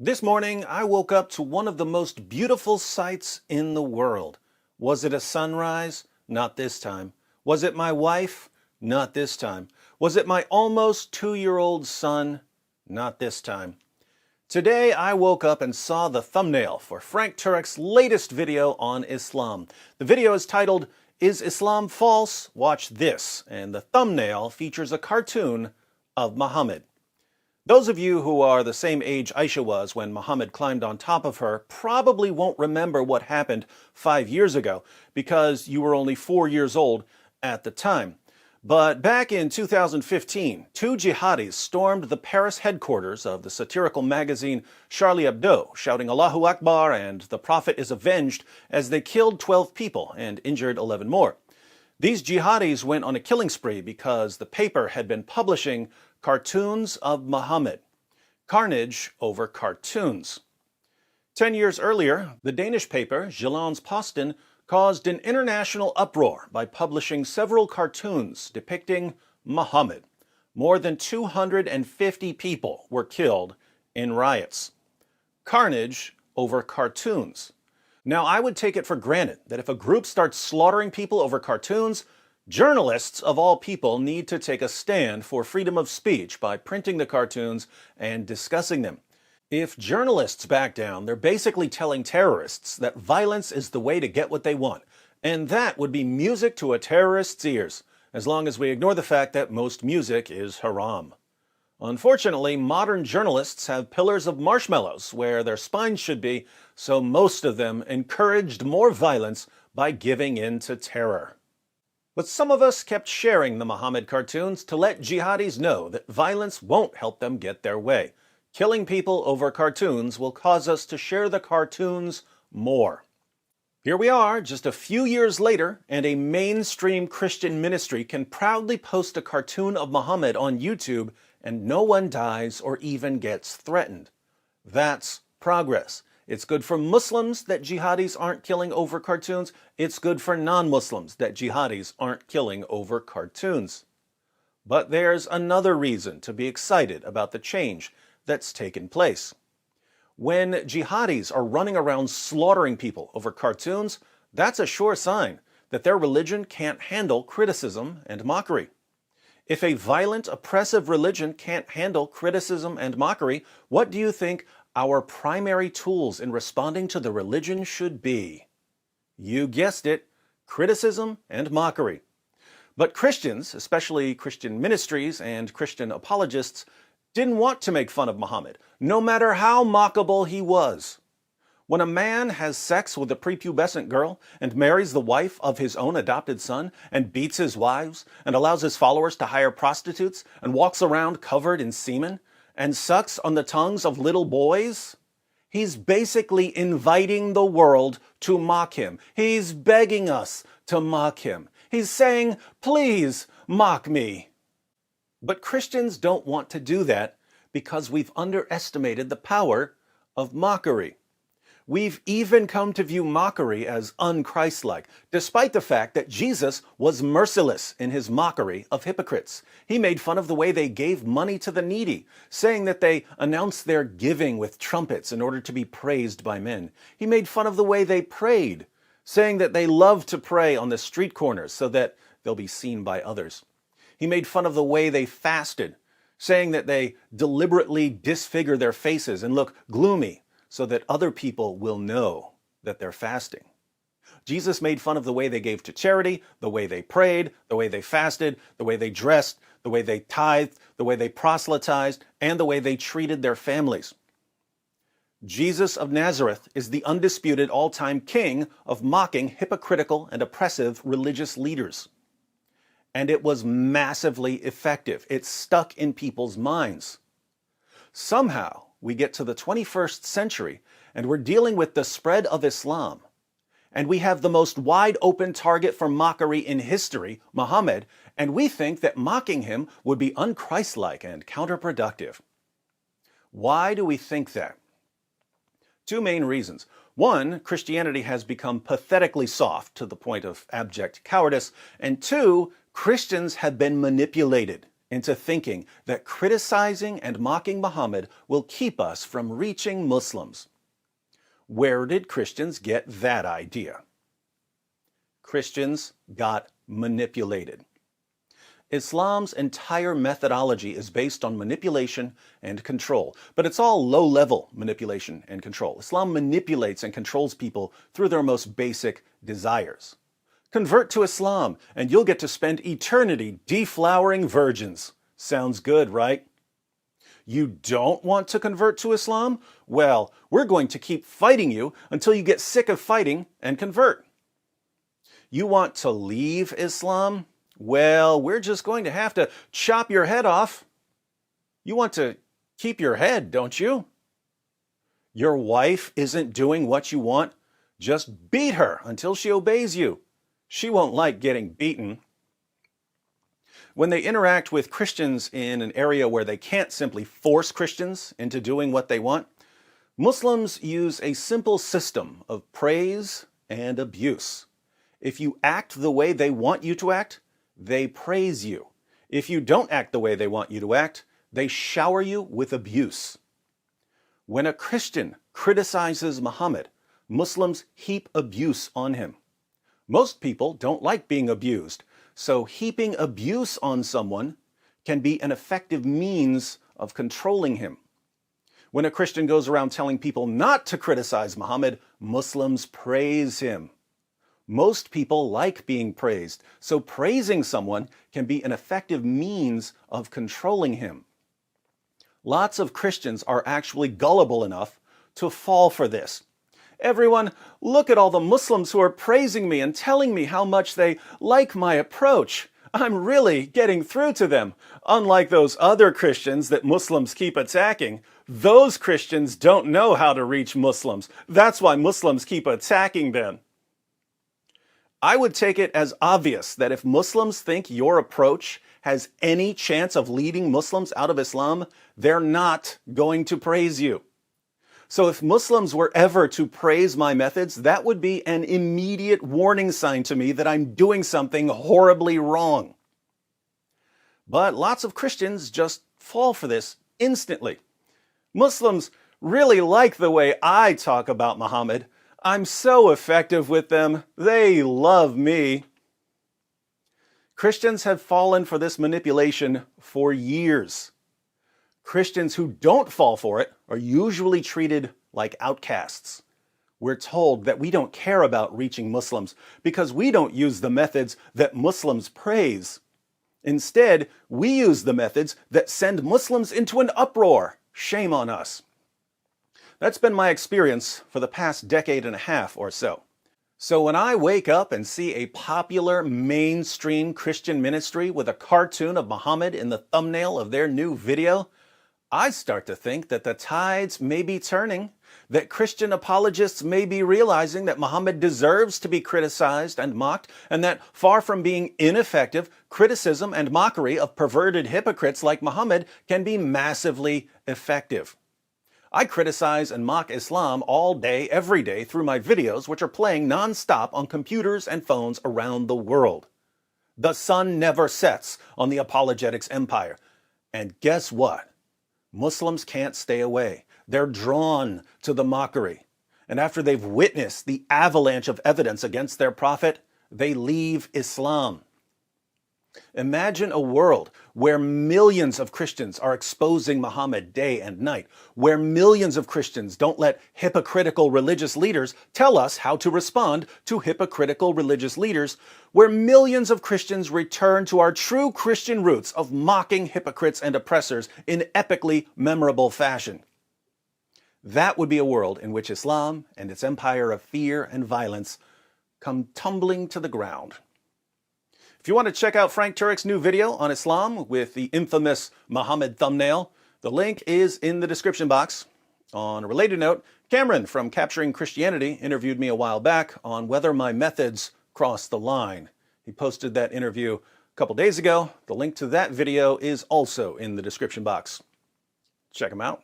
This morning, I woke up to one of the most beautiful sights in the world. Was it a sunrise? Not this time. Was it my wife? Not this time. Was it my almost 2-year-old son? Not this time. Today, I woke up and saw the thumbnail for Frank Turek's latest video on Islam. The video is titled, "Is Islam False? Watch This," and the thumbnail features a cartoon of Muhammad. Those of you who are the same age Aisha was when Muhammad climbed on top of her probably won't remember what happened 5 years ago because you were only 4 years old at the time. But back in 2015, two jihadis stormed the Paris headquarters of the satirical magazine Charlie Hebdo, shouting Allahu Akbar and the Prophet is avenged as they killed 12 people and injured 11 more. These jihadis went on a killing spree because the paper had been publishing cartoons of Muhammad. Carnage over cartoons. 10 years earlier, the Danish paper Jyllands-Posten caused an international uproar by publishing several cartoons depicting Muhammad. More than 250 people were killed in riots. Carnage over cartoons. Now, I would take it for granted that if a group starts slaughtering people over cartoons, journalists of all people need to take a stand for freedom of speech by printing the cartoons and discussing them. If journalists back down, they're basically telling terrorists that violence is the way to get what they want, and that would be music to a terrorist's ears, as long as we ignore the fact that most music is haram. Unfortunately, modern journalists have pillars of marshmallows where their spines should be, so most of them encouraged more violence by giving in to terror. But some of us kept sharing the Muhammad cartoons to let jihadis know that violence won't help them get their way. Killing people over cartoons will cause us to share the cartoons more. Here we are, just a few years later, and a mainstream Christian ministry can proudly post a cartoon of Muhammad on YouTube and no one dies or even gets threatened. That's progress. It's good for Muslims that jihadis aren't killing over cartoons. It's good for non-Muslims that jihadis aren't killing over cartoons. But there's another reason to be excited about the change that's taken place. When jihadis are running around slaughtering people over cartoons, that's a sure sign that their religion can't handle criticism and mockery. If a violent, oppressive religion can't handle criticism and mockery, what do you think our primary tools in responding to the religion should be? You guessed it, criticism and mockery. But Christians, especially Christian ministries and Christian apologists, didn't want to make fun of Muhammad, no matter how mockable he was. When a man has sex with a prepubescent girl and marries the wife of his own adopted son and beats his wives and allows his followers to hire prostitutes and walks around covered in semen and sucks on the tongues of little boys, he's basically inviting the world to mock him. He's begging us to mock him. He's saying, "Please mock me." But Christians don't want to do that because we've underestimated the power of mockery. We've even come to view mockery as unchristlike, despite the fact that Jesus was merciless in his mockery of hypocrites. He made fun of the way they gave money to the needy, saying that they announced their giving with trumpets in order to be praised by men. He made fun of the way they prayed, saying that they love to pray on the street corners so that they'll be seen by others. He made fun of the way they fasted, saying that they deliberately disfigure their faces and look gloomy so that other people will know that they're fasting. Jesus made fun of the way they gave to charity, the way they prayed, the way they fasted, the way they dressed, the way they tithed, the way they proselytized, and the way they treated their families. Jesus of Nazareth is the undisputed all-time king of mocking hypocritical and oppressive religious leaders. And it was massively effective. It stuck in people's minds. Somehow, we get to the 21st century, and we're dealing with the spread of Islam. And we have the most wide-open target for mockery in history, Muhammad, and we think that mocking him would be unchristlike and counterproductive. Why do we think that? Two main reasons. One, Christianity has become pathetically soft to the point of abject cowardice, and two, Christians have been manipulated into thinking that criticizing and mocking Muhammad will keep us from reaching Muslims. Where did Christians get that idea? Christians got manipulated. Islam's entire methodology is based on manipulation and control, but it's all low-level manipulation and control. Islam manipulates and controls people through their most basic desires. Convert to Islam, and you'll get to spend eternity deflowering virgins. Sounds good, right? You don't want to convert to Islam? Well, we're going to keep fighting you until you get sick of fighting and convert. You want to leave Islam? Well, we're just going to have to chop your head off. You want to keep your head, don't you? Your wife isn't doing what you want? Just beat her until she obeys you. She won't like getting beaten. When they interact with Christians in an area where they can't simply force Christians into doing what they want, Muslims use a simple system of praise and abuse. If you act the way they want you to act, they praise you. If you don't act the way they want you to act, they shower you with abuse. When a Christian criticizes Muhammad, Muslims heap abuse on him. Most people don't like being abused, so heaping abuse on someone can be an effective means of controlling him. When a Christian goes around telling people not to criticize Muhammad, Muslims praise him. Most people like being praised, so praising someone can be an effective means of controlling him. Lots of Christians are actually gullible enough to fall for this. Everyone, look at all the Muslims who are praising me and telling me how much they like my approach. I'm really getting through to them. Unlike those other Christians that Muslims keep attacking, those Christians don't know how to reach Muslims. That's why Muslims keep attacking them. I would take it as obvious that if Muslims think your approach has any chance of leading Muslims out of Islam, they're not going to praise you. So if Muslims were ever to praise my methods, that would be an immediate warning sign to me that I'm doing something horribly wrong. But lots of Christians just fall for this instantly. Muslims really like the way I talk about Muhammad. I'm so effective with them. They love me. Christians have fallen for this manipulation for years. Christians who don't fall for it are usually treated like outcasts. We're told that we don't care about reaching Muslims because we don't use the methods that Muslims praise. Instead, we use the methods that send Muslims into an uproar. Shame on us. That's been my experience for the past decade and a half or so. So when I wake up and see a popular mainstream Christian ministry with a cartoon of Muhammad in the thumbnail of their new video, I start to think that the tides may be turning, that Christian apologists may be realizing that Muhammad deserves to be criticized and mocked, and that far from being ineffective, criticism and mockery of perverted hypocrites like Muhammad can be massively effective. I criticize and mock Islam all day, every day through my videos, which are playing non-stop on computers and phones around the world. The sun never sets on the apologetics empire. And guess what? Muslims can't stay away. They're drawn to the mockery. And after they've witnessed the avalanche of evidence against their prophet, they leave Islam. Imagine a world where millions of Christians are exposing Muhammad day and night, where millions of Christians don't let hypocritical religious leaders tell us how to respond to hypocritical religious leaders, where millions of Christians return to our true Christian roots of mocking hypocrites and oppressors in epically memorable fashion. That would be a world in which Islam and its empire of fear and violence come tumbling to the ground. If you want to check out Frank Turek's new video on Islam with the infamous Muhammad thumbnail, the link is in the description box. On a related note, Cameron from Capturing Christianity interviewed me a while back on whether my methods cross the line. He posted that interview a couple days ago. The link to that video is also in the description box. Check him out.